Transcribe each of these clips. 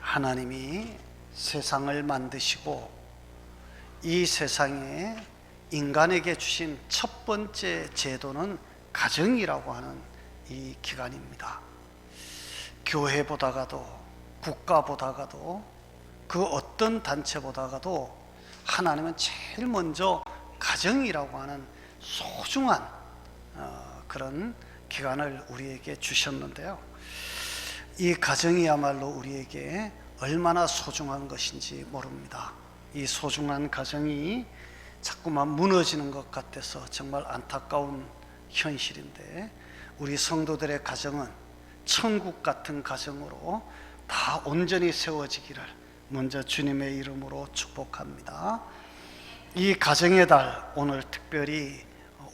하나님이 세상을 만드시고 이 세상에 인간에게 주신 첫 번째 제도는 가정이라고 하는 이 기관입니다. 교회보다가도 국가보다가도 그 어떤 단체보다가도 하나님은 제일 먼저 가정이라고 하는 소중한 그런 기관을 우리에게 주셨는데요, 이 가정이야말로 우리에게 얼마나 소중한 것인지 모릅니다. 이 소중한 가정이 자꾸만 무너지는 것 같아서 정말 안타까운 현실인데, 우리 성도들의 가정은 천국 같은 가정으로 다 온전히 세워지기를 먼저 주님의 이름으로 축복합니다. 이 가정의 달, 오늘 특별히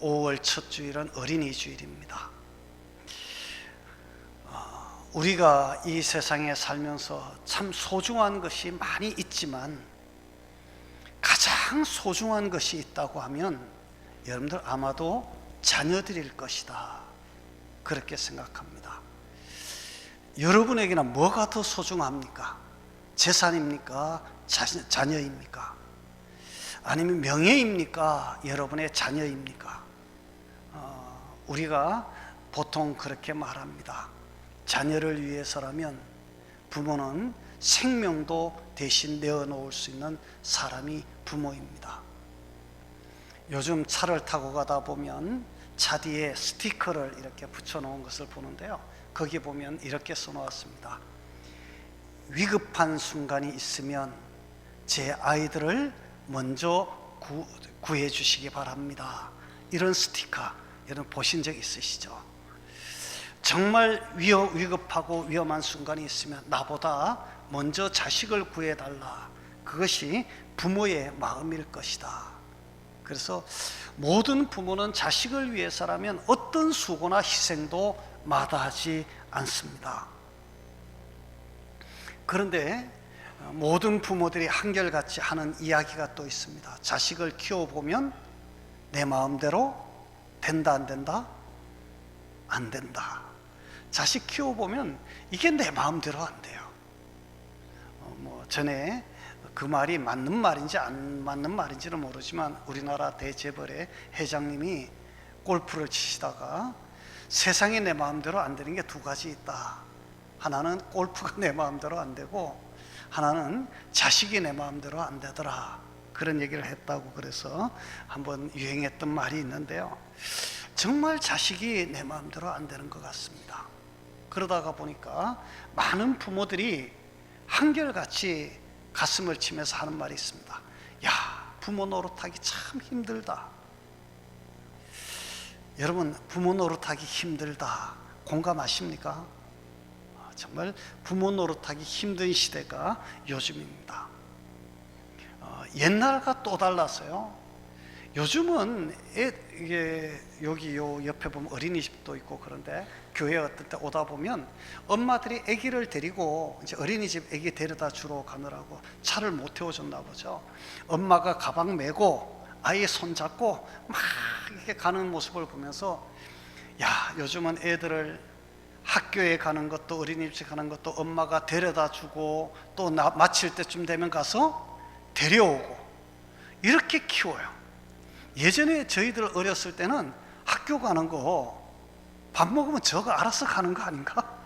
5월 첫 주일은 어린이 주일입니다. 우리가 이 세상에 살면서 참 소중한 것이 많이 있지만 가장 소중한 것이 있다고 하면 여러분들 아마도 자녀들일 것이다, 그렇게 생각합니다. 여러분에게는 뭐가 더 소중합니까? 재산입니까? 자녀입니까? 아니면 명예입니까? 여러분의 자녀입니까? 우리가 보통 그렇게 말합니다. 자녀를 위해서라면 부모는 생명도 대신 내어놓을 수 있는 사람이 부모입니다. 요즘 차를 타고 가다 보면 차 뒤에 스티커를 이렇게 붙여놓은 것을 보는데요, 거기 보면 이렇게 써놓았습니다. 위급한 순간이 있으면 제 아이들을 먼저 구해 주시기 바랍니다. 이런 스티커 여러분 보신 적 있으시죠? 정말 위급하고 위험한 순간이 있으면 나보다 먼저 자식을 구해달라, 그것이 부모의 마음일 것이다. 그래서 모든 부모는 자식을 위해서라면 어떤 수고나 희생도 마다하지 않습니다. 그런데 모든 부모들이 한결같이 하는 이야기가 또 있습니다. 자식을 키워보면 내 마음대로 된다 안 된다? 안 된다. 자식 키워보면 이게 내 마음대로 안 돼요. 전에 그 말이 맞는 말인지 안 맞는 말인지는 모르지만 우리나라 대재벌의 회장님이 골프를 치시다가 세상이 내 마음대로 안 되는 게 두 가지 있다. 하나는 골프가 내 마음대로 안 되고 하나는 자식이 내 마음대로 안 되더라, 그런 얘기를 했다고. 그래서 한번 유행했던 말이 있는데요, 정말 자식이 내 마음대로 안 되는 것 같습니다. 그러다가 보니까 많은 부모들이 한결같이 가슴을 치면서 하는 말이 있습니다. 야, 부모 노릇하기 참 힘들다. 여러분, 부모 노릇하기 힘들다 공감하십니까? 정말 부모 노릇하기 힘든 시대가 요즘입니다. 옛날과 또 달라서요, 요즘은 이게 여기 요 옆에 보면 어린이집도 있고 그런데 교회 어떨 때 오다 보면 엄마들이 아기를 데리고 이제 어린이집 아기 데려다 주러 가느라고 차를 못 태워줬나 보죠. 엄마가 가방 메고 아이 손잡고 막 이렇게 가는 모습을 보면서, 야, 요즘은 애들을 학교에 가는 것도 어린이집 가는 것도 엄마가 데려다 주고 또 마칠 때쯤 되면 가서 데려오고 이렇게 키워요. 예전에 저희들 어렸을 때는 학교 가는 거 밥 먹으면 저가 알아서 가는 거 아닌가?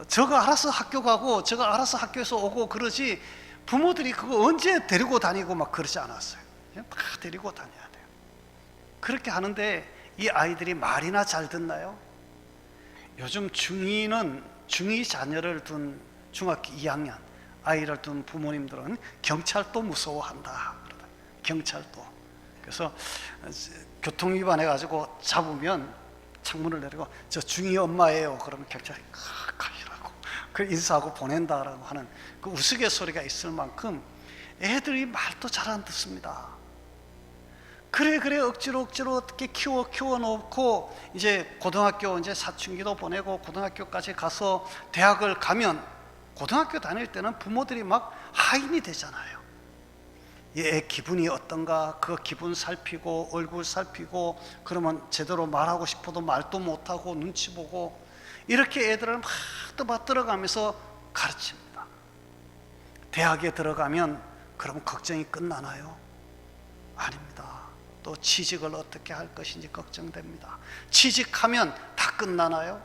저가 알아서 학교 가고 저가 알아서 학교에서 오고 그러지, 부모들이 그거 언제 데리고 다니고 막 그러지 않았어요. 그냥 다 데리고 다녀야 돼요. 그렇게 하는데 이 아이들이 말이나 잘 듣나요? 요즘 중2 자녀를 둔 중학교 2학년 아이를 둔 부모님들은 경찰도 무서워한다. 경찰도. 그래서 교통위반해 가지고 잡으면 창문을 내리고 저 중2 엄마예요. 그러면 경찰이 가시라고 그 인사하고 보낸다라고 하는 그 우스갯소리가 있을 만큼 애들이 말도 잘 안 듣습니다. 그래 억지로 어떻게 키워놓고 이제 고등학교 이제 사춘기도 보내고 고등학교까지 가서 대학을 가면, 고등학교 다닐 때는 부모들이 막 하인이 되잖아요. 얘 기분이 어떤가 그 기분 살피고 얼굴 살피고, 그러면 제대로 말하고 싶어도 말도 못하고 눈치 보고 이렇게 애들을 막 떠받들어가면서 가르칩니다. 대학에 들어가면 그럼 걱정이 끝나나요? 아닙니다. 또 취직을 어떻게 할 것인지 걱정됩니다. 취직하면 다 끝나나요?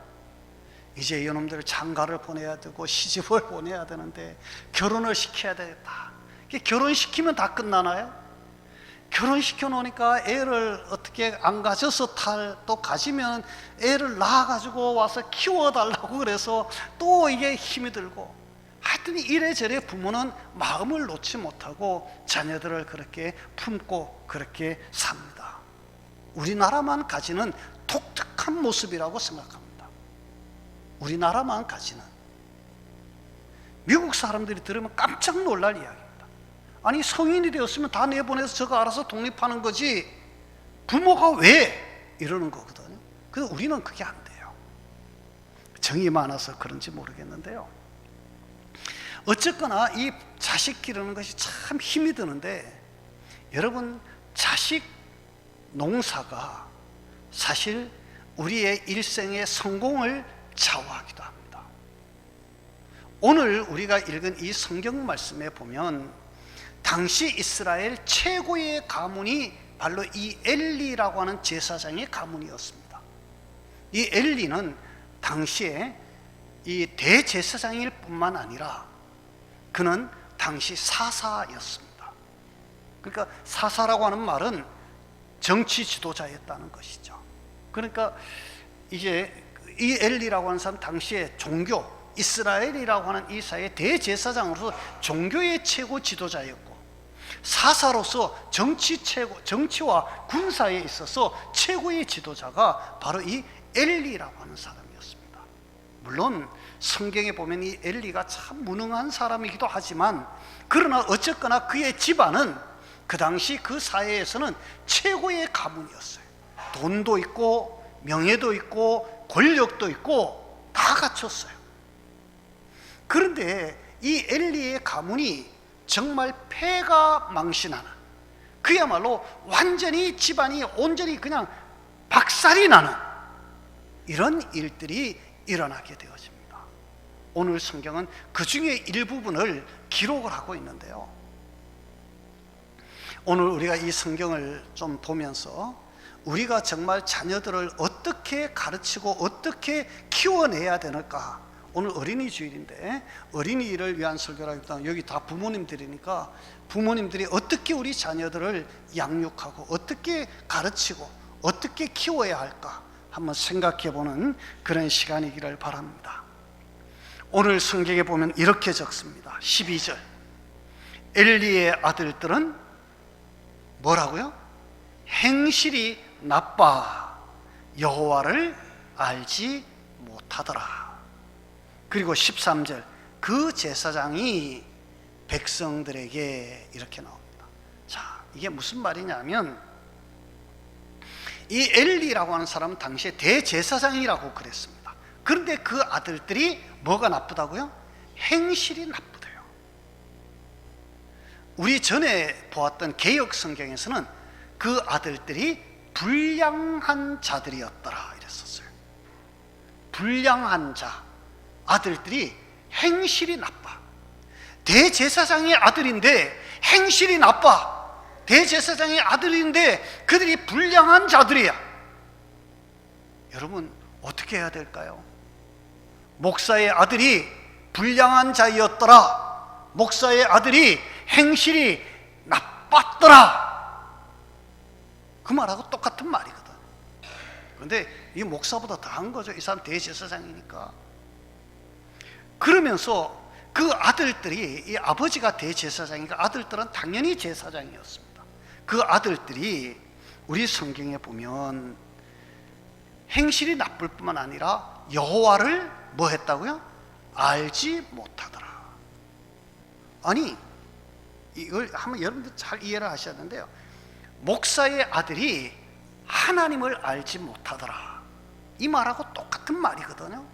이제 이놈들 장가를 보내야 되고 시집을 보내야 되는데 결혼을 시켜야 되겠다. 결혼시키면 다 끝나나요? 결혼시켜 놓으니까 애를 어떻게 안 가져서 또 가지면 애를 낳아가지고 와서 키워달라고 그래서 또 이게 힘이 들고, 하여튼 이래저래 부모는 마음을 놓지 못하고 자녀들을 그렇게 품고 그렇게 삽니다. 우리나라만 가지는 독특한 모습이라고 생각합니다. 우리나라만 가지는. 미국 사람들이 들으면 깜짝 놀랄 이야기입니다. 아니, 성인이 되었으면 다 내보내서 저가 알아서 독립하는 거지 부모가 왜 이러는 거거든요. 그래서 우리는 그게 안 돼요. 정이 많아서 그런지 모르겠는데요, 어쨌거나 이 자식 기르는 것이 참 힘이 드는데, 여러분, 자식 농사가 사실 우리의 일생의 성공을 좌우하기도 합니다. 오늘 우리가 읽은 이 성경 말씀에 보면 당시 이스라엘 최고의 가문이 바로 이 엘리라고 하는 제사장의 가문이었습니다. 이 엘리는 당시에 이 대제사장일 뿐만 아니라 그는 당시 사사였습니다. 그러니까 사사라고 하는 말은 정치 지도자였다는 것이죠. 그러니까 이제 이 엘리라고 하는 사람 당시에 종교, 이스라엘이라고 하는 이 사회의 대제사장으로서 종교의 최고 지도자였고, 사사로서 정치와 군사에 있어서 최고의 지도자가 바로 이 엘리라고 하는 사람이었습니다. 물론 성경에 보면 이 엘리가 참 무능한 사람이기도 하지만, 그러나 어쨌거나 그의 집안은 그 당시 그 사회에서는 최고의 가문이었어요. 돈도 있고 명예도 있고 권력도 있고 다 갖췄어요. 그런데 이 엘리의 가문이 정말 폐가 망신하는, 그야말로 완전히 집안이 온전히 그냥 박살이 나는 이런 일들이 일어나게 되어집니다. 오늘 성경은 그 중에 일부분을 기록을 하고 있는데요, 오늘 우리가 이 성경을 좀 보면서 우리가 정말 자녀들을 어떻게 가르치고 어떻게 키워내야 되는가. 오늘 어린이 주일인데 어린이를 위한 설교라기보다는 여기 다 부모님들이니까 부모님들이 어떻게 우리 자녀들을 양육하고 어떻게 가르치고 어떻게 키워야 할까 한번 생각해보는 그런 시간이기를 바랍니다. 오늘 성경에 보면 이렇게 적습니다. 12절, 엘리의 아들들은 뭐라고요? 행실이 나빠 여호와를 알지 못하더라. 그리고 13절, 그 제사장이 백성들에게 이렇게 나옵니다. 자, 이게 무슨 말이냐면, 이 엘리라고 하는 사람은 당시에 대제사장이라고 그랬습니다. 그런데 그 아들들이 뭐가 나쁘다고요? 행실이 나쁘대요. 우리 전에 보았던 개역 성경에서는 그 아들들이 불량한 자들이었더라 이랬었어요. 불량한 자, 아들들이 행실이 나빠. 대제사장의 아들인데 행실이 나빠. 대제사장의 아들인데 그들이 불량한 자들이야. 여러분, 어떻게 해야 될까요? 목사의 아들이 불량한 자였더라, 목사의 아들이 행실이 나빴더라, 그 말하고 똑같은 말이거든. 그런데 이 목사보다 더한 거죠. 이 사람 대제사장이니까. 그러면서 그 아들들이, 이 아버지가 대제사장이니까 아들들은 당연히 제사장이었습니다. 그 아들들이 우리 성경에 보면 행실이 나쁠 뿐만 아니라 여호와를 뭐 했다고요? 알지 못하더라. 아니, 이걸 한번 여러분들 잘 이해를 하셔야 하는데요, 목사의 아들이 하나님을 알지 못하더라, 이 말하고 똑같은 말이거든요.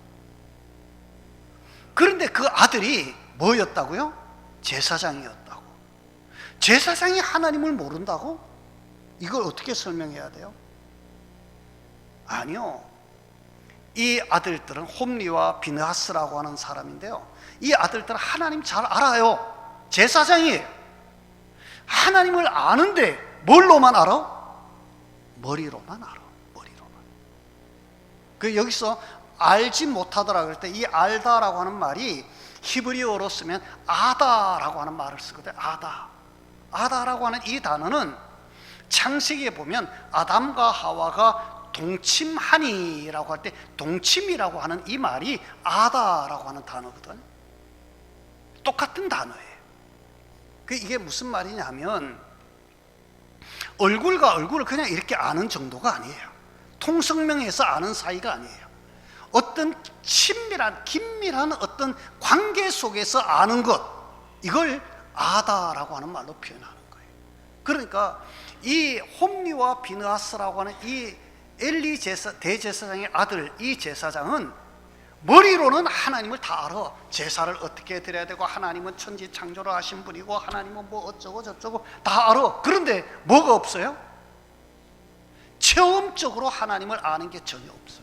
그런데 그 아들이 뭐였다고요? 제사장이었다고. 제사장이 하나님을 모른다고? 이걸 어떻게 설명해야 돼요? 아니요, 이 아들들은 홈리와 비느하스라고 하는 사람인데요, 이 아들들은 하나님 잘 알아요. 제사장이에요. 하나님을 아는데 뭘로만 알아? 머리로만 알아. 머리로만. 그 여기서 알지 못하더라 그럴 때 이 알다라고 하는 말이 히브리어로 쓰면 아다라고 하는 말을 쓰거든. 아다라고 하는 이 단어는 창세기에 보면 아담과 하와가 동침하니라고 할 때 동침이라고 하는 이 말이 아다라고 하는 단어거든. 똑같은 단어예요. 이게 무슨 말이냐 하면 얼굴과 얼굴을 그냥 이렇게 아는 정도가 아니에요. 통성명에서 아는 사이가 아니에요. 어떤 친밀한 긴밀한 어떤 관계 속에서 아는 것, 이걸 아다라고 하는 말로 표현하는 거예요. 그러니까 이 홈리와 비느하스라고 하는 이 엘리 대제사장의 아들 이 제사장은 머리로는 하나님을 다 알아. 제사를 어떻게 드려야 되고, 하나님은 천지 창조를 하신 분이고, 하나님은 뭐 어쩌고 저쩌고 다 알아. 그런데 뭐가 없어요? 체험적으로 하나님을 아는 게 전혀 없어요.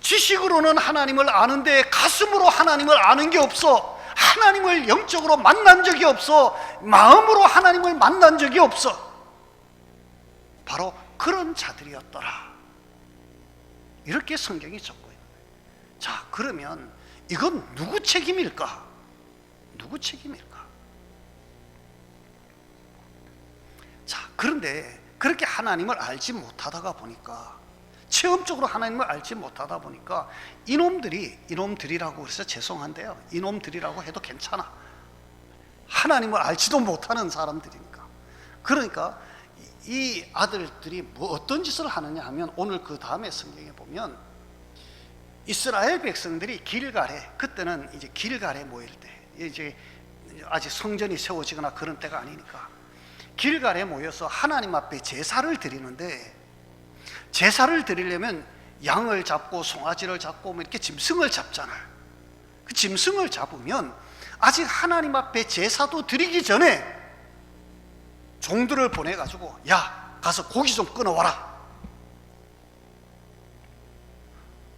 지식으로는 하나님을 아는데 가슴으로 하나님을 아는 게 없어. 하나님을 영적으로 만난 적이 없어. 마음으로 하나님을 만난 적이 없어. 바로 그런 자들이었더라. 이렇게 성경이 적고 있는 거예요. 자, 그러면 이건 누구 책임일까? 누구 책임일까? 자, 그런데 그렇게 하나님을 알지 못하다가 보니까, 체험적으로 하나님을 알지 못하다 보니까 이놈들이라고 해서 죄송한데요, 이놈들이라고 해도 괜찮아. 하나님을 알지도 못하는 사람들이니까. 그러니까 이 아들들이 뭐 어떤 짓을 하느냐 하면, 오늘 그 다음에 성경에 보면 이스라엘 백성들이 길갈에, 그때는 이제 길갈에 모일 때, 이제 아직 성전이 세워지거나 그런 때가 아니니까 길갈에 모여서 하나님 앞에 제사를 드리는데, 제사를 드리려면 양을 잡고 송아지를 잡고 뭐 이렇게 짐승을 잡잖아요. 그 짐승을 잡으면 아직 하나님 앞에 제사도 드리기 전에 종들을 보내가지고, 야, 가서 고기 좀 끊어와라.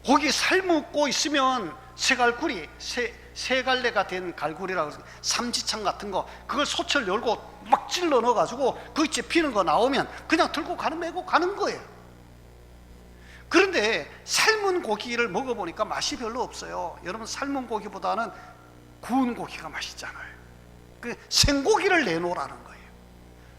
고기 삶고 있으면 새갈구리, 세 갈래가 된 갈구리라고 해서 삼지창 같은 거, 그걸 소철 열고 막 찔러 넣어가지고 그 이제 피는 거 나오면 그냥 들고 메고 가는 거예요. 그런데 삶은 고기를 먹어보니까 맛이 별로 없어요. 여러분, 삶은 고기보다는 구운 고기가 맛있잖아요. 그 생고기를 내놓으라는 거예요.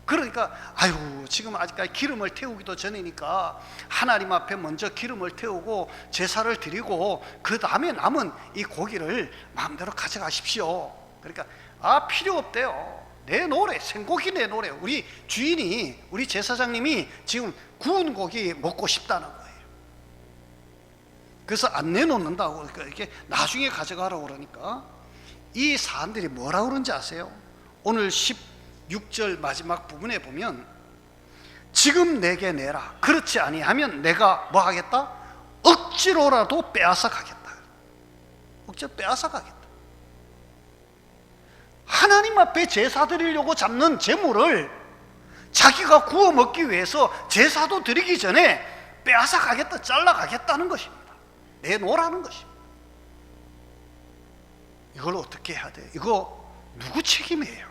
그러니까 아유, 지금 아직까지 기름을 태우기도 전이니까 하나님 앞에 먼저 기름을 태우고 제사를 드리고 그 다음에 남은 이 고기를 마음대로 가져가십시오. 그러니까 필요 없대요. 내놓으래. 생고기 내놓으래. 우리 주인이, 우리 제사장님이 지금 구운 고기 먹고 싶다는 거예요. 그래서 안 내놓는다고. 이렇게 나중에 가져가라고 그러니까 이 사람들이 뭐라고 그런지 아세요? 오늘 16절 마지막 부분에 보면, 지금 내게 내라. 그렇지 아니하면 내가 뭐 하겠다? 억지로라도 빼앗아 가겠다. 억지로 빼앗아 가겠다. 하나님 앞에 제사 드리려고 잡는 제물을 자기가 구워 먹기 위해서 제사도 드리기 전에 빼앗아 가겠다, 잘라 가겠다는 것입니다. 내놓으라는 것입니다. 이걸 어떻게 해야 돼요? 이거 누구 책임이에요?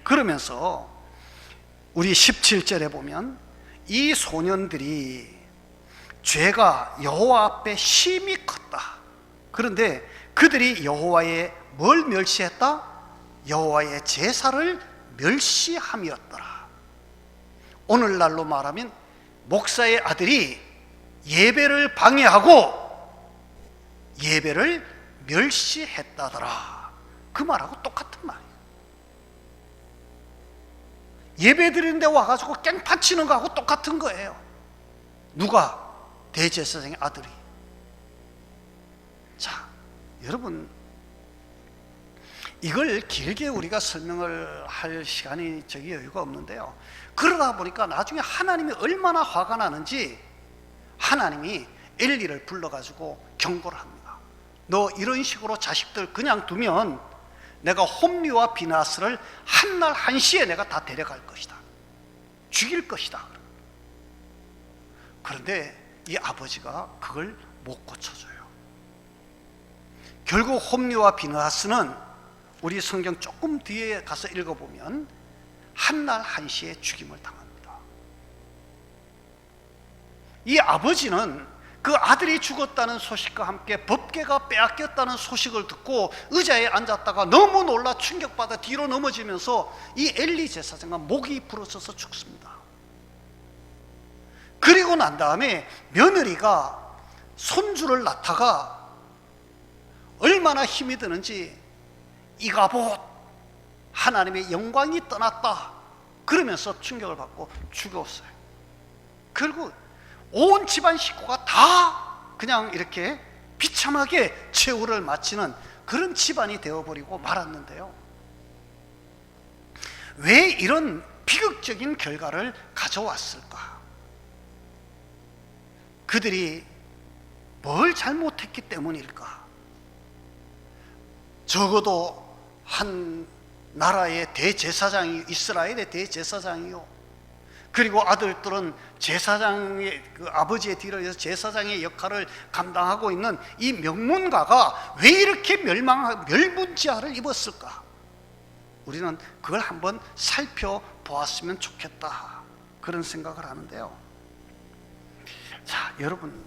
그러면서 우리 17절에 보면 이 소년들이 죄가 여호와 앞에 심히 컸다. 그런데 그들이 여호와의 뭘 멸시했다? 여호와의 제사를 멸시함이었더라. 오늘날로 말하면 목사의 아들이 예배를 방해하고 예배를 멸시했다더라. 그 말하고 똑같은 말이에요. 예배 드리는데 와가지고 깽판 치는 거하고 똑같은 거예요. 누가? 대제사장의 아들이. 자, 여러분, 이걸 길게 우리가 설명을 할 시간이 여유가 없는데요, 그러다 보니까 나중에 하나님이 얼마나 화가 나는지 하나님이 엘리를 불러가지고 경고를 합니다. 너 이런 식으로 자식들 그냥 두면 내가 홈리와 비나스를 한날 한시에 내가 다 데려갈 것이다. 죽일 것이다. 그런데 이 아버지가 그걸 못 고쳐줘요. 결국 홈리와 비느하스는 우리 성경 조금 뒤에 가서 읽어보면 한날 한시에 죽임을 당합니다. 이 아버지는 그 아들이 죽었다는 소식과 함께 법궤가 빼앗겼다는 소식을 듣고 의자에 앉았다가 너무 놀라 충격받아 뒤로 넘어지면서 이 엘리 제사장과 목이 부러져서 죽습니다. 그리고 난 다음에 며느리가 손주를 낳다가 얼마나 힘이 드는지 이가봇 하나님의 영광이 떠났다 그러면서 충격을 받고 죽었어요. 결국 온 집안 식구가 다 그냥 이렇게 비참하게 최후를 마치는 그런 집안이 되어버리고 말았는데요, 왜 이런 비극적인 결과를 가져왔을까? 그들이 뭘 잘못했기 때문일까? 적어도 한 나라의 대제사장이, 이스라엘의 대제사장이요, 그리고 아들들은 제사장의, 그 아버지의 뒤를 이어서 제사장의 역할을 감당하고 있는 이 명문가가 왜 이렇게 멸문지화를 입었을까? 우리는 그걸 한번 살펴보았으면 좋겠다, 그런 생각을 하는데요. 자, 여러분,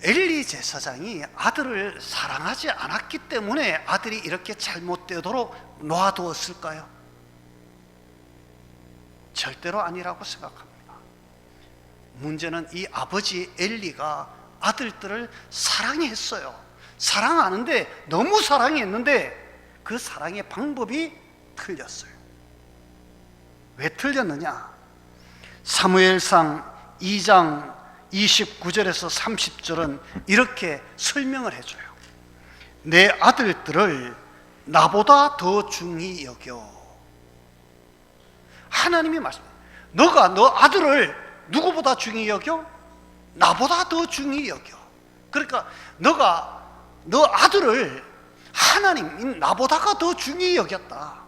엘리 제사장이 아들을 사랑하지 않았기 때문에 아들이 이렇게 잘못되도록 놔두었을까요? 절대로 아니라고 생각합니다. 문제는 이 아버지 엘리가 아들들을 사랑했어요. 사랑하는데, 너무 사랑했는데 그 사랑의 방법이 틀렸어요. 왜 틀렸느냐? 사무엘상 2장 29절에서 30절은 이렇게 설명을 해줘요. 내 아들들을 나보다 더 중히 여겨. 하나님이 말씀해요. 너가 너 아들을 누구보다 중히 여겨? 나보다 더 중히 여겨. 그러니까 너가 너 아들을 하나님 나보다가 더 중히 여겼다.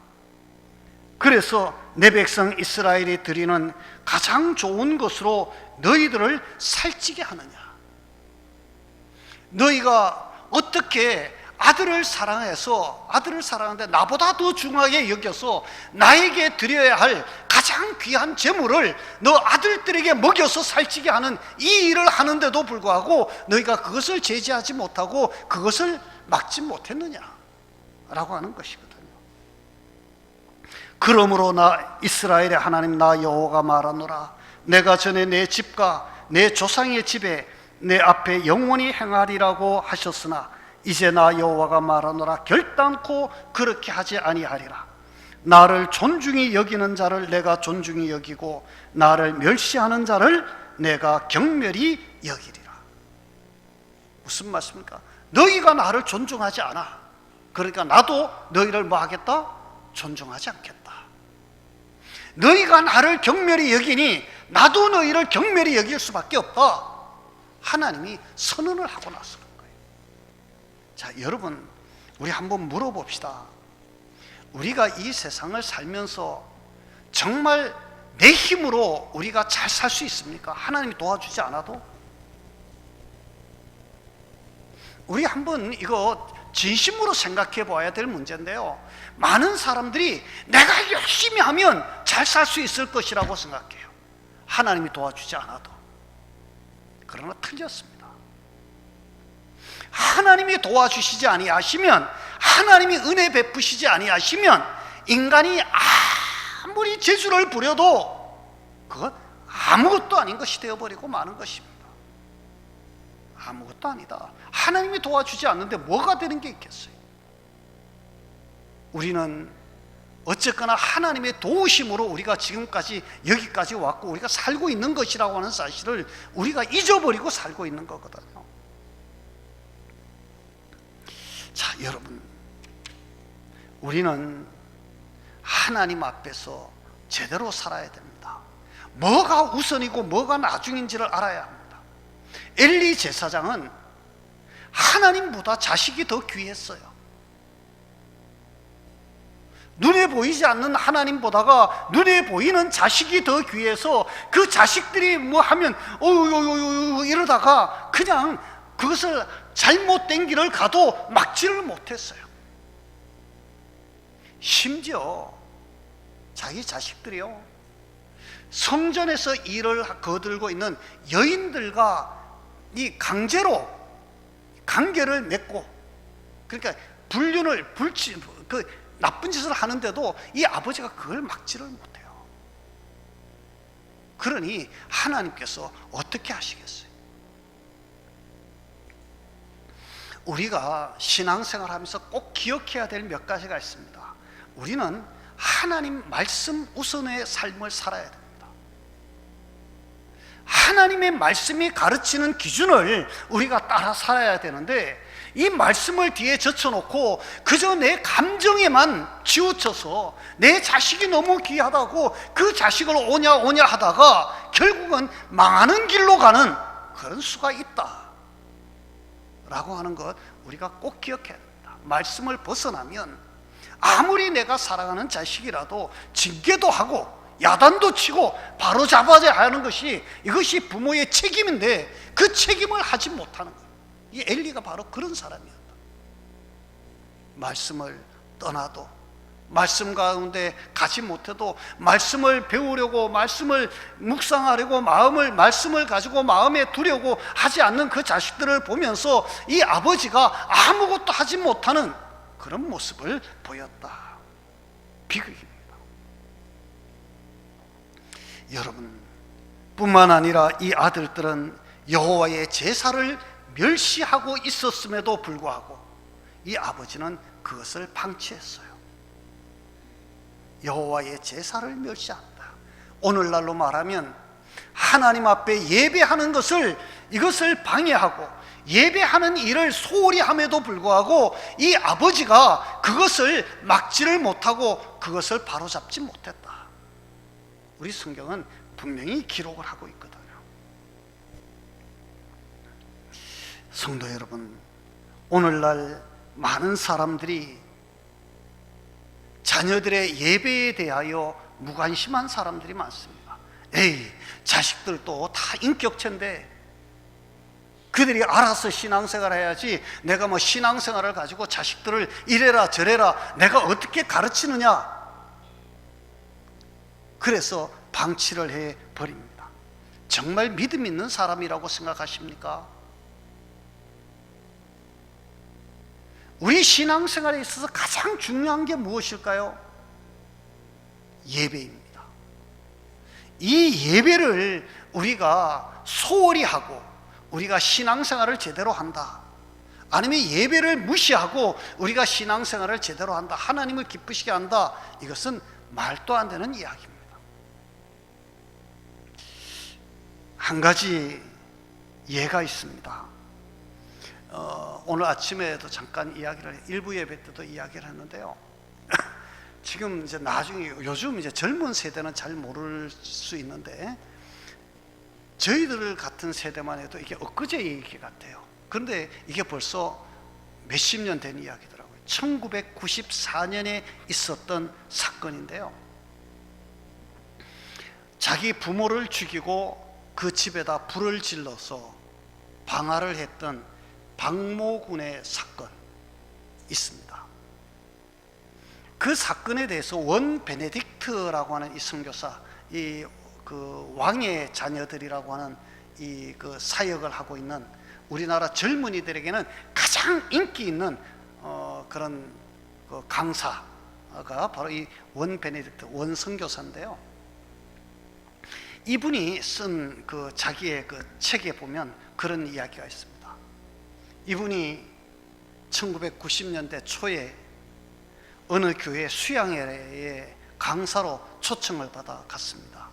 그래서 내 백성 이스라엘이 드리는 가장 좋은 것으로 너희들을 살찌게 하느냐? 너희가 어떻게 아들을 사랑해서, 아들을 사랑하는데 나보다 더 중하게 여겨서 나에게 드려야 할 가장 귀한 재물을 너 아들들에게 먹여서 살찌게 하는 이 일을 하는데도 불구하고 너희가 그것을 제지하지 못하고 그것을 막지 못했느냐? 라고 하는 것이거든요. 그러므로 나 이스라엘의 하나님 나 여호와가 말하노라. 내가 전에 내 집과 내 조상의 집에 내 앞에 영원히 행하리라고 하셨으나 이제 나 여호와가 말하노라. 결단코 그렇게 하지 아니하리라. 나를 존중히 여기는 자를 내가 존중히 여기고 나를 멸시하는 자를 내가 경멸히 여기리라. 무슨 말씀입니까? 너희가 나를 존중하지 않아. 그러니까 나도 너희를 뭐 하겠다? 존중하지 않겠다. 너희가 나를 경멸히 여기니 나도 너희를 경멸히 여길 수밖에 없다. 하나님이 선언을 하고 나서 그런 거예요. 자, 여러분, 우리 한번 물어봅시다. 우리가 이 세상을 살면서 정말 내 힘으로 우리가 잘 살 수 있습니까? 하나님이 도와주지 않아도? 우리 한번 이거 진심으로 생각해 봐야 될 문제인데요, 많은 사람들이 내가 열심히 하면 잘 살 수 있을 것이라고 생각해요. 하나님이 도와주지 않아도. 그러나 틀렸습니다. 하나님이 도와주시지 아니하시면, 하나님이 은혜 베푸시지 아니하시면 인간이 아무리 재주를 부려도 그건 아무것도 아닌 것이 되어버리고 마는 것입니다. 아무것도 아니다. 하나님이 도와주지 않는데 뭐가 되는 게 있겠어요? 우리는 어쨌거나 하나님의 도우심으로 우리가 지금까지 여기까지 왔고 우리가 살고 있는 것이라고 하는 사실을 우리가 잊어버리고 살고 있는 거거든요. 자, 여러분, 우리는 하나님 앞에서 제대로 살아야 됩니다. 뭐가 우선이고 뭐가 나중인지를 알아야 합니다. 엘리 제사장은 하나님보다 자식이 더 귀했어요. 눈에 보이지 않는 하나님보다가 눈에 보이는 자식이 더 귀해서 그 자식들이 뭐 하면 이러다가 그냥 그것을 잘못된 길을 가도 막지를 못했어요. 심지어 자기 자식들이요, 성전에서 일을 거들고 있는 여인들과 이 강제로 관계를 맺고, 그러니까 불륜을 나쁜 짓을 하는데도 이 아버지가 그걸 막지를 못해요. 그러니 하나님께서 어떻게 하시겠어요? 우리가 신앙생활하면서 꼭 기억해야 될 몇 가지가 있습니다. 우리는 하나님 말씀 우선의 삶을 살아야 됩니다. 하나님의 말씀이 가르치는 기준을 우리가 따라 살아야 되는데, 이 말씀을 뒤에 젖혀놓고 그저 내 감정에만 치우쳐서 내 자식이 너무 귀하다고 그 자식을 오냐 하다가 결국은 망하는 길로 가는 그런 수가 있다 라고 하는 것 우리가 꼭 기억해야 됩니다. 말씀을 벗어나면 아무리 내가 사랑하는 자식이라도 징계도 하고 야단도 치고 바로 잡아야 하는 것이, 이것이 부모의 책임인데 그 책임을 하지 못하는 거예요. 이 엘리가 바로 그런 사람이었다. 말씀을 떠나도, 말씀 가운데 가지 못해도, 말씀을 배우려고, 말씀을 묵상하려고 말씀을 가지고 마음에 두려고 하지 않는 그 자식들을 보면서 이 아버지가 아무것도 하지 못하는 그런 모습을 보였다. 비극입니다. 여러분, 뿐만 아니라 이 아들들은 여호와의 제사를 멸시하고 있었음에도 불구하고 이 아버지는 그것을 방치했어요. 여호와의 제사를 멸시한다. 오늘날로 말하면 하나님 앞에 예배하는 이것을 방해하고 예배하는 일을 소홀히 함에도 불구하고 이 아버지가 그것을 막지를 못하고 그것을 바로잡지 못했다. 우리 성경은 분명히 기록을 하고 있거든요. 성도 여러분, 오늘날 많은 사람들이 자녀들의 예배에 대하여 무관심한 사람들이 많습니다. 에이, 자식들도 다 인격체인데 그들이 알아서 신앙생활 해야지, 내가 뭐 신앙생활을 가지고 자식들을 이래라 저래라 내가 어떻게 가르치느냐, 그래서 방치를 해버립니다. 정말 믿음 있는 사람이라고 생각하십니까? 우리 신앙생활에 있어서 가장 중요한 게 무엇일까요? 예배입니다. 이 예배를 우리가 소홀히 하고 우리가 신앙생활을 제대로 한다, 아니면 예배를 무시하고 우리가 신앙생활을 제대로 한다, 하나님을 기쁘시게 한다, 이것은 말도 안 되는 이야기입니다. 한 가지 예가 있습니다. 오늘 아침에도 잠깐 일부 예배 때도 이야기를 했는데요. 지금 이제 나중에 요즘 이제 젊은 세대는 잘 모를 수 있는데 저희들 같은 세대만 해도 이게 엊그제 얘기 같아요. 그런데 이게 벌써 몇십 년 된 이야기더라고요. 1994년에 있었던 사건인데요. 자기 부모를 죽이고 그 집에다 불을 질러서 방화를 했던 박모군의 사건 있습니다. 그 사건에 대해서 원 베네딕트라고 하는 이 선교사, 그 왕의 자녀들이라고 하는 그 사역을 하고 있는 우리나라 젊은이들에게는 가장 인기 있는 그런 그 강사가 바로 이 원 베네딕트 원 선교사인데요. 이분이 쓴 그 자기의 그 책에 보면 그런 이야기가 있습니다. 이분이 1990년대 초에 어느 교회 수양회에 강사로 초청을 받아 갔습니다.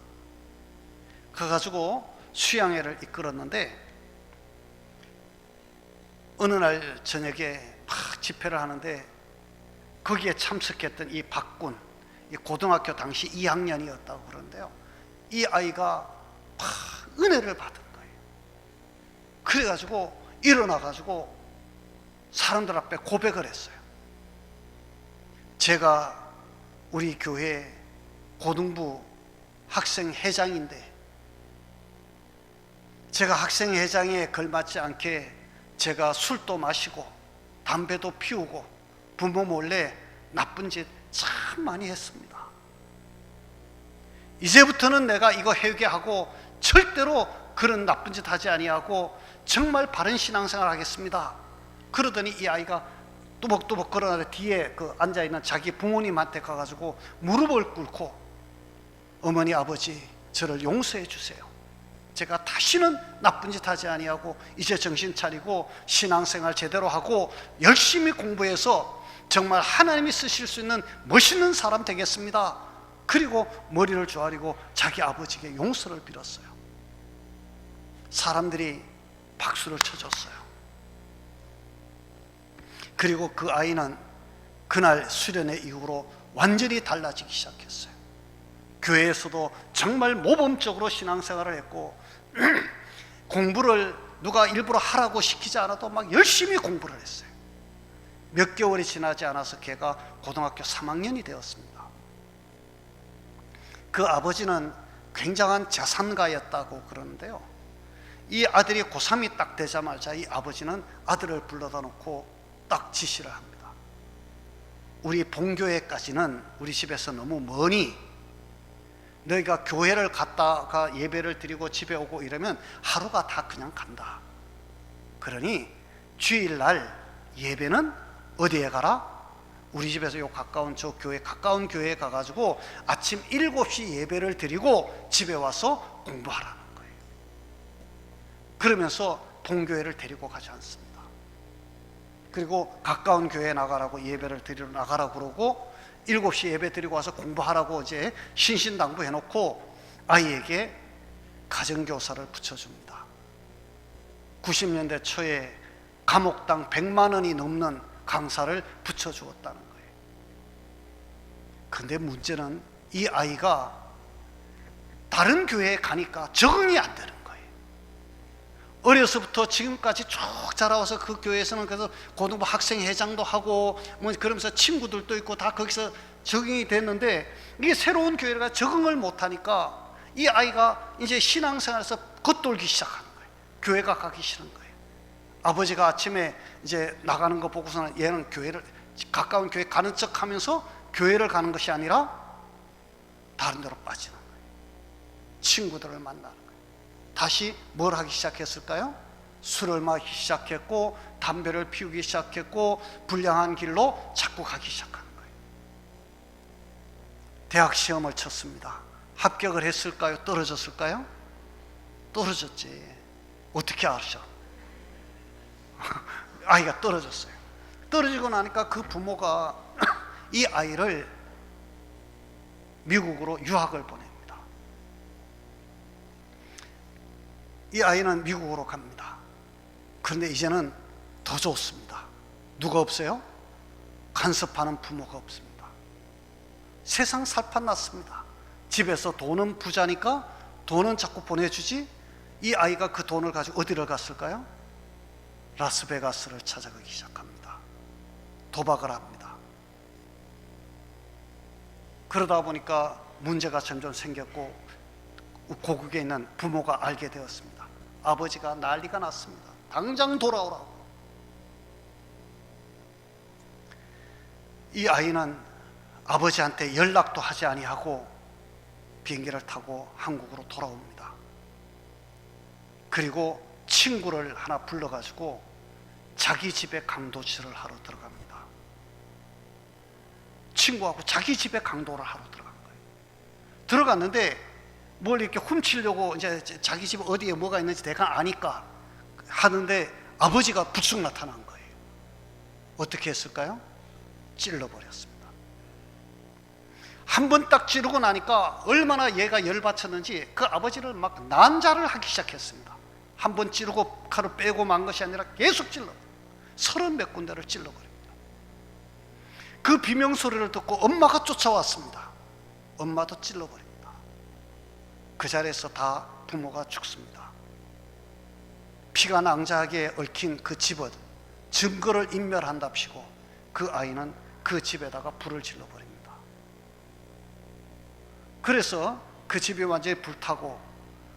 가가지고 수양회를 이끌었는데 어느 날 저녁에 막 집회를 하는데 거기에 참석했던 이 박군, 이 고등학교 당시 2학년이었다고 그러는데요. 이 아이가 막 은혜를 받은 거예요. 그래가지고 일어나가지고 사람들 앞에 고백을 했어요. 제가 우리 교회 고등부 학생회장인데 제가 학생회장에 걸맞지 않게 제가 술도 마시고 담배도 피우고 부모 몰래 나쁜 짓 참 많이 했습니다. 이제부터는 내가 이거 회개하고 절대로 그런 나쁜 짓 하지 아니하고 정말 바른 신앙생활 하겠습니다. 그러더니 이 아이가 또박또박 걸어나서 뒤에 그 앉아있는 자기 부모님한테 가가지고 무릎을 꿇고 어머니 아버지 저를 용서해 주세요. 제가 다시는 나쁜 짓 하지 아니하고 이제 정신 차리고 신앙생활 제대로 하고 열심히 공부해서 정말 하나님이 쓰실 수 있는 멋있는 사람 되겠습니다. 그리고 머리를 조아리고 자기 아버지에게 용서를 빌었어요. 사람들이 박수를 쳐줬어요. 그리고 그 아이는 그날 수련회 이후로 완전히 달라지기 시작했어요. 교회에서도 정말 모범적으로 신앙생활을 했고 공부를 누가 일부러 하라고 시키지 않아도 막 열심히 공부를 했어요. 몇 개월이 지나지 않아서 걔가 고등학교 3학년이 되었습니다. 그 아버지는 굉장한 자산가였다고 그러는데요, 이 아들이 고3이 딱 되자마자 이 아버지는 아들을 불러다 놓고 딱 지시를 합니다. 우리 본교회까지는 우리 집에서 너무 머니, 너희가 교회를 갔다가 예배를 드리고 집에 오고 이러면 하루가 다 그냥 간다. 그러니 주일날 예배는 어디에 가라? 우리 집에서 요 가까운 저 교회, 가까운 교회에 가가지고 아침 7시 예배를 드리고 집에 와서 공부하라는 거예요. 그러면서 본교회를 데리고 가지 않습니다. 그리고 가까운 교회에 나가라고, 예배를 드리러 나가라고 그러고 7시 예배 드리고 와서 공부하라고 이제 신신당부 해놓고 아이에게 가정교사를 붙여줍니다. 90년대 초에 감옥당 100만 원이 넘는 강사를 붙여주었다는 거예요. 근데 문제는 이 아이가 다른 교회에 가니까 적응이 안 되는 거예요. 어려서부터 지금까지 쭉 자라와서 그 교회에서는 그래서 고등부 학생회장도 하고 뭐 그러면서 친구들도 있고 다 거기서 적응이 됐는데 이게 새로운 교회가 적응을 못하니까 이 아이가 이제 신앙생활에서 겉돌기 시작하는 거예요. 교회가 가기 싫은 거예요. 아버지가 아침에 이제 나가는 거 보고서는 얘는 교회를, 가까운 교회 가는 척 하면서 교회를 가는 것이 아니라 다른 데로 빠지는 거예요. 친구들을 만나는 거예요. 다시 뭘 하기 시작했을까요? 술을 마시기 시작했고 담배를 피우기 시작했고 불량한 길로 자꾸 가기 시작하는 거예요. 대학 시험을 쳤습니다. 합격을 했을까요? 떨어졌을까요? 떨어졌지. 어떻게 아셔? 아이가 떨어졌어요. 떨어지고 나니까 그 부모가 이 아이를 미국으로 유학을 보냅니다. 이 아이는 미국으로 갑니다. 그런데 이제는 더 좋습니다. 누가 없어요? 간섭하는 부모가 없습니다. 세상 살판 났습니다. 집에서 돈은 부자니까 돈은 자꾸 보내주지, 이 아이가 그 돈을 가지고 어디를 갔을까요? 라스베가스를 찾아가기 시작합니다. 도박을 합니다. 그러다 보니까 문제가 점점 생겼고 고국에 있는 부모가 알게 되었습니다. 아버지가 난리가 났습니다. 당장 돌아오라고. 이 아이는 아버지한테 연락도 하지 아니하고 비행기를 타고 한국으로 돌아옵니다. 그리고 친구를 하나 불러가지고 자기 집에 강도질을 하러 들어갑니다. 친구하고 자기 집에 강도를 하러 들어간 거예요. 들어갔는데 뭘 이렇게 훔치려고 이제 자기 집 어디에 뭐가 있는지 대강 아니까 하는데 아버지가 불쑥 나타난 거예요. 어떻게 했을까요? 찔러버렸습니다. 한 번 딱 찌르고 나니까 얼마나 얘가 열받쳤는지 그 아버지를 막 난자를 하기 시작했습니다. 한 번 찌르고 칼을 빼고 만 것이 아니라 계속 찔러 30몇 군데를 찔러버립니다. 그 비명소리를 듣고 엄마가 쫓아왔습니다. 엄마도 찔러버립니다. 그 자리에서 다 부모가 죽습니다. 피가 낭자하게 얽힌 그 집은 증거를 인멸한답시고 그 아이는 그 집에다가 불을 질러버립니다. 그래서 그 집이 완전히 불타고,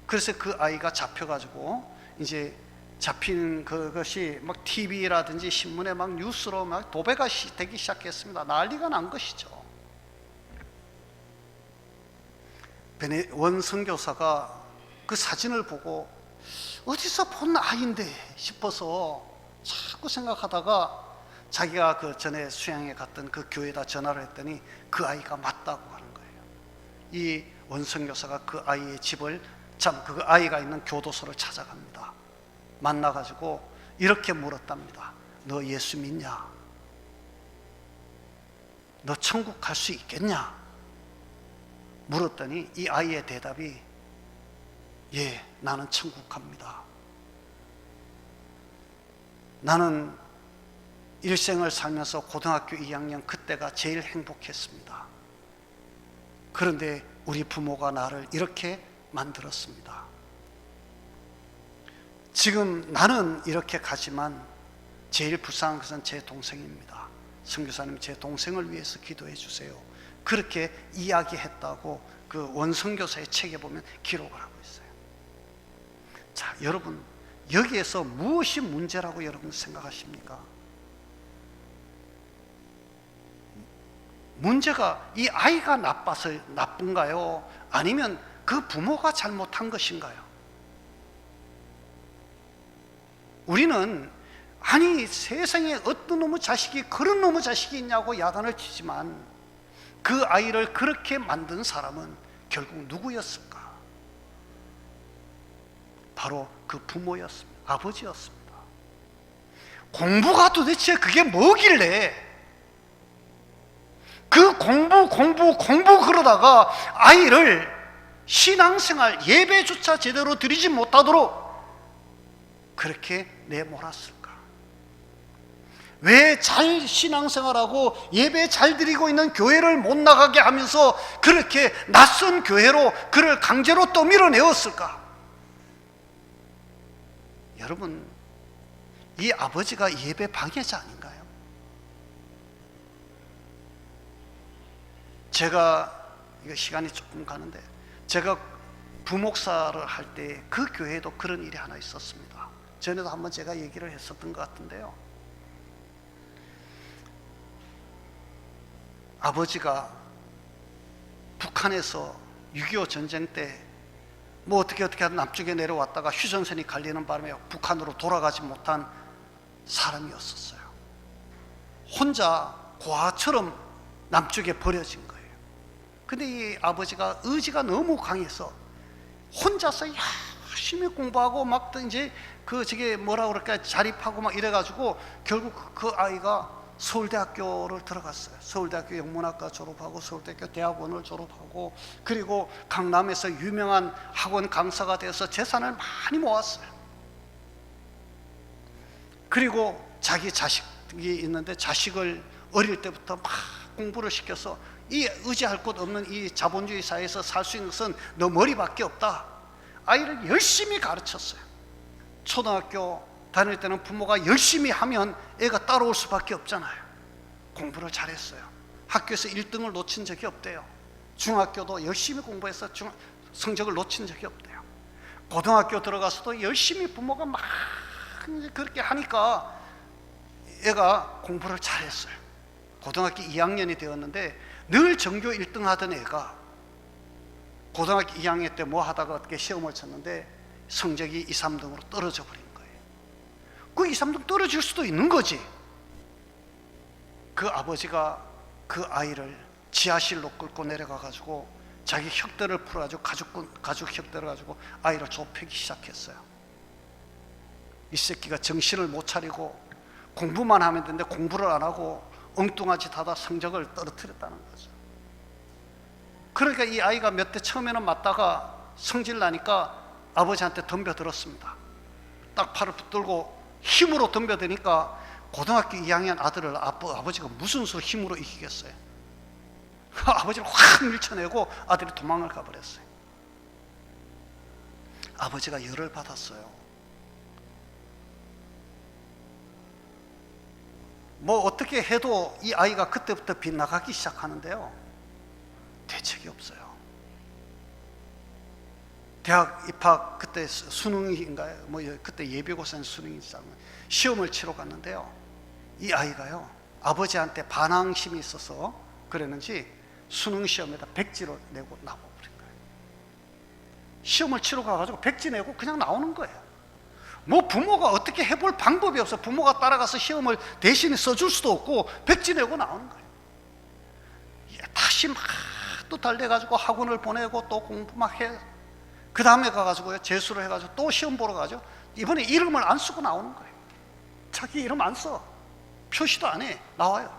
그래서 그 아이가 잡혀가지고 이제 잡힌 그것이 막 TV라든지 신문에 막 뉴스로 막 도배가 되기 시작했습니다. 난리가 난 것이죠. 원 선교사가 그 사진을 보고 어디서 본 아이인데 싶어서 자꾸 생각하다가 자기가 그 전에 수양에 갔던 그 교회에다 전화를 했더니 그 아이가 맞다고 하는 거예요. 이 원선교사가 그 아이의 집을, 그 아이가 있는 교도소를 찾아갑니다. 만나가지고 이렇게 물었답니다. 너 예수 믿냐? 너 천국 갈 수 있겠냐? 물었더니 이 아이의 대답이 예, 나는 천국 갑니다. 나는 일생을 살면서 고등학교 2학년 그때가 제일 행복했습니다. 그런데 우리 부모가 나를 이렇게 만들었습니다. 지금 나는 이렇게 가지만 제일 불쌍한 것은 제 동생입니다. 선교사님, 제 동생을 위해서 기도해 주세요. 그렇게 이야기했다고 그 원선교사의 책에 보면 기록을 하고 있어요. 자, 여러분, 여기에서 무엇이 문제라고 여러분 생각하십니까? 문제가 이 아이가 나빠서 나쁜가요? 아니면 그 부모가 잘못한 것인가요? 우리는 아니 세상에 어떤 놈의 자식이 그런 놈의 자식이 있냐고 야단을 치지만 그 아이를 그렇게 만든 사람은 결국 누구였을까? 바로 그 부모였습니다. 아버지였습니다. 공부가 도대체 그게 뭐길래 그 공부 그러다가 아이를 신앙생활 예배조차 제대로 드리지 못하도록 그렇게 내몰았을까? 왜 잘 신앙생활하고 예배 잘 드리고 있는 교회를 못 나가게 하면서 그렇게 낯선 교회로 그를 강제로 또 밀어내었을까? 여러분, 이 아버지가 예배 방해자 아닌가요? 제가 이거 시간이 조금 가는데 제가 부목사를 할 때 그 교회에도 그런 일이 하나 있었습니다. 전에도 한번 제가 얘기를 했었던 것 같은데요. 아버지가 북한에서 6.25 전쟁 때 뭐 어떻게 하다 남쪽에 내려왔다가 휴전선이 갈리는 바람에 북한으로 돌아가지 못한 사람이었었어요. 혼자 고아처럼 남쪽에 버려진 거예요. 근데 이 아버지가 의지가 너무 강해서 혼자서 열심히 공부하고 막 이제 저게 뭐라 그럴까 자립하고 막 이래가지고 결국 그 아이가 서울대학교를 들어갔어요. 서울대학교 영문학과 졸업하고 서울대학교 대학원을 졸업하고 그리고 강남에서 유명한 학원 강사가 돼서 재산을 많이 모았어요. 그리고 자기 자식이 있는데 자식을 어릴 때부터 막 공부를 시켜서 이 의지할 곳 없는 이 자본주의 사회에서 살 수 있는 것은 너 머리밖에 없다. 아이를 열심히 가르쳤어요. 초등학교 다닐 때는 부모가 열심히 하면 애가 따라올 수밖에 없잖아요. 공부를 잘했어요. 학교에서 1등을 놓친 적이 없대요. 중학교도 열심히 공부해서 성적을 놓친 적이 없대요. 고등학교 들어가서도 열심히 부모가 막 그렇게 하니까 애가 공부를 잘했어요. 고등학교 2학년이 되었는데 늘 전교 1등 하던 애가 고등학교 2학년 때 뭐 하다가 어떻게 시험을 쳤는데 성적이 2, 3등으로 떨어져 버린 거예요. 그 2, 3등 떨어질 수도 있는 거지. 그 아버지가 그 아이를 지하실로 끌고 내려가 가지고 자기 혁대를 풀어가지고 가죽 혁대를 가지고 아이를 좁히기 시작했어요. 이 새끼가 정신을 못 차리고 공부만 하면 되는데 공부를 안 하고 엉뚱한 짓 하다 성적을 떨어뜨렸다는 거죠. 그러니까 이 아이가 몇 대 처음에는 맞다가 성질 나니까 아버지한테 덤벼들었습니다. 딱 팔을 붙들고 힘으로 덤벼드니까 고등학교 2학년 아들을 아버지가 무슨 수로 힘으로 이기겠어요? 아버지를 확 밀쳐내고 아들이 도망을 가버렸어요. 아버지가 열을 받았어요. 뭐 어떻게 해도 이 아이가 그때부터 빗나가기 시작하는데요, 대책이 없어요. 대학 입학 그때 수능인가요? 뭐 그때 예비고사 수능이잖아요. 시험을 치러 갔는데요. 이 아이가요, 아버지한테 반항심이 있어서 그랬는지 수능 시험에다 백지로 내고 나와버린 거예요. 시험을 치러 가가지고 백지 내고 그냥 나오는 거예요. 뭐 부모가 어떻게 해볼 방법이 없어. 부모가 따라가서 시험을 대신 써줄 수도 없고 백지 내고 나오는 거예요. 다시 막 또 달래가지고 학원을 보내고 또 공부 막 해. 그 다음에 가가지고요, 재수를 해가지고 또 시험 보러 가죠. 이번에 이름을 안 쓰고 나오는 거예요. 자기 이름 안 써. 표시도 안 해. 나와요.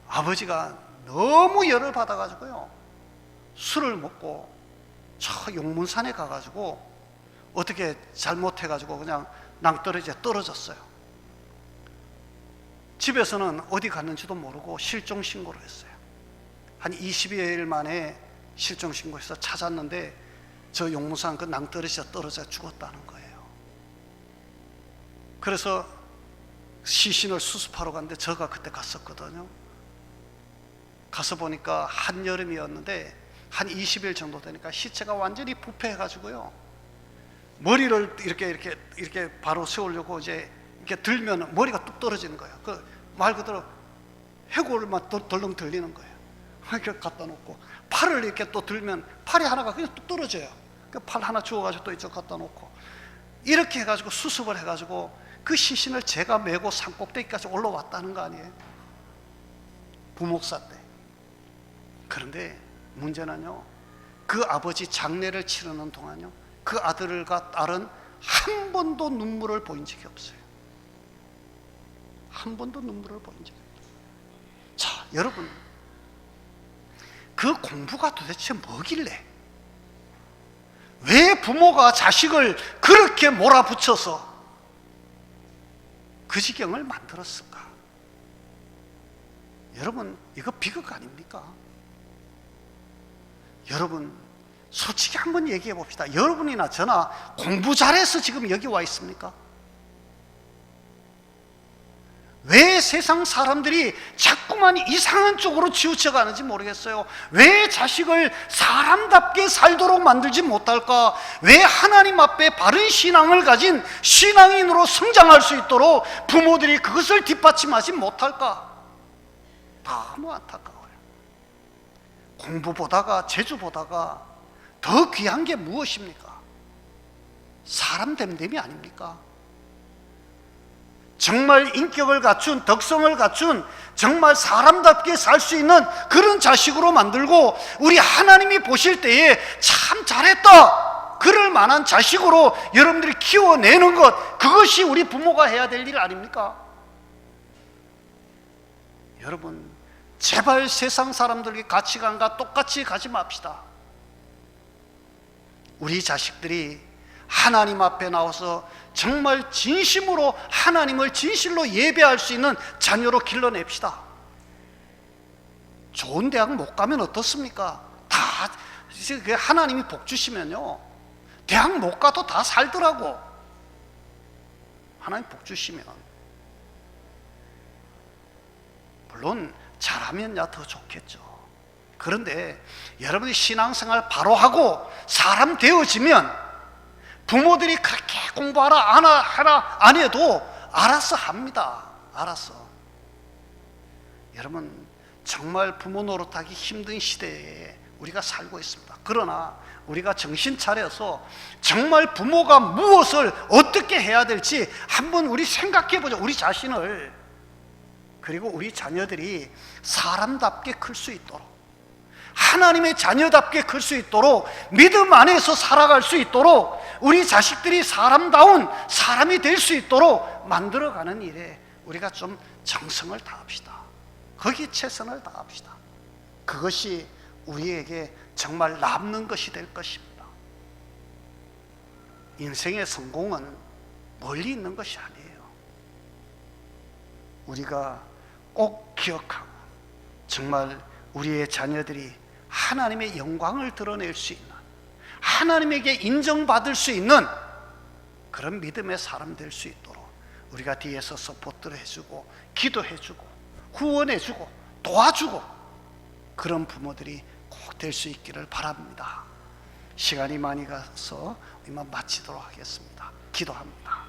아버지가 너무 열을 받아가지고요, 술을 먹고 저 용문산에 가가지고 어떻게 잘못해가지고 그냥 낭떠러지에 떨어졌어요. 집에서는 어디 갔는지도 모르고 실종 신고를 했어요. 한 20여일 만에 실종 신고해서 찾았는데 저 용문산 그 낭떠러지에 떨어져 죽었다는 거예요. 그래서 시신을 수습하러 갔는데 제가 그때 갔었거든요. 가서 보니까 한여름이었는데 한 20일 정도 되니까 시체가 완전히 부패해가지고요, 머리를 이렇게 바로 세우려고 이제 이렇게 들면 머리가 뚝 떨어지는 거예요. 그 말 그대로 해골만 덜렁 들리는 거예요. 이렇게 갖다 놓고 팔을 이렇게 또 들면 팔이 하나가 그냥 뚝 떨어져요. 그 팔 하나 주워가지고 또 이쪽 갖다 놓고 이렇게 해가지고 수습을 해가지고 그 시신을 제가 메고 산꼭대기까지 올라왔다는 거 아니에요? 부목사 때. 그런데 문제는요, 그 아버지 장례를 치르는 동안요, 그 아들과 딸은 한 번도 눈물을 보인 적이 없어요. 한 번도 눈물을 보인 적이 없어요. 자, 여러분, 그 공부가 도대체 뭐길래, 왜 부모가 자식을 그렇게 몰아붙여서 그 지경을 만들었을까? 여러분, 이거 비극 아닙니까? 여러분, 솔직히 한번 얘기해 봅시다. 여러분이나 저나 공부 잘해서 지금 여기 와 있습니까? 왜 세상 사람들이 자꾸만 이상한 쪽으로 치우쳐 가는지 모르겠어요. 왜 자식을 사람답게 살도록 만들지 못할까? 왜 하나님 앞에 바른 신앙을 가진 신앙인으로 성장할 수 있도록 부모들이 그것을 뒷받침하지 못할까? 너무 안타까워요. 공부보다가 재주보다가 더 귀한 게 무엇입니까? 사람 됨됨이 아닙니까? 정말 인격을 갖춘, 덕성을 갖춘, 정말 사람답게 살 수 있는 그런 자식으로 만들고, 우리 하나님이 보실 때에 참 잘했다 그럴 만한 자식으로 여러분들이 키워내는 것, 그것이 우리 부모가 해야 될 일 아닙니까? 여러분, 제발 세상 사람들의 가치관과 똑같이 가지 맙시다. 우리 자식들이 하나님 앞에 나와서 정말 진심으로 하나님을 진실로 예배할 수 있는 자녀로 길러냅시다. 좋은 대학 못 가면 어떻습니까? 다 하나님이 복 주시면요, 대학 못 가도 다 살더라고. 하나님 복 주시면. 물론 잘하면야 더 좋겠죠. 그런데 여러분이 신앙생활 바로 하고 사람 되어지면 부모들이 그렇게 공부하라 하라 안 해도 알아서 합니다. 알아서. 여러분, 정말 부모 노릇하기 힘든 시대에 우리가 살고 있습니다. 그러나 우리가 정신 차려서 정말 부모가 무엇을 어떻게 해야 될지 한번 우리 생각해 보자. 우리 자신을, 그리고 우리 자녀들이 사람답게 클 수 있도록, 하나님의 자녀답게 클 수 있도록, 믿음 안에서 살아갈 수 있도록, 우리 자식들이 사람다운 사람이 될 수 있도록 만들어가는 일에 우리가 좀 정성을 다합시다. 거기에 최선을 다합시다. 그것이 우리에게 정말 남는 것이 될 것입니다. 인생의 성공은 멀리 있는 것이 아니에요. 우리가 꼭 기억하고 정말 우리의 자녀들이 하나님의 영광을 드러낼 수 있는, 하나님에게 인정받을 수 있는 그런 믿음의 사람 될 수 있도록 우리가 뒤에서 서포트를 해주고 기도해주고 후원해주고 도와주고 그런 부모들이 꼭 될 수 있기를 바랍니다. 시간이 많이 가서 이만 마치도록 하겠습니다. 기도합니다.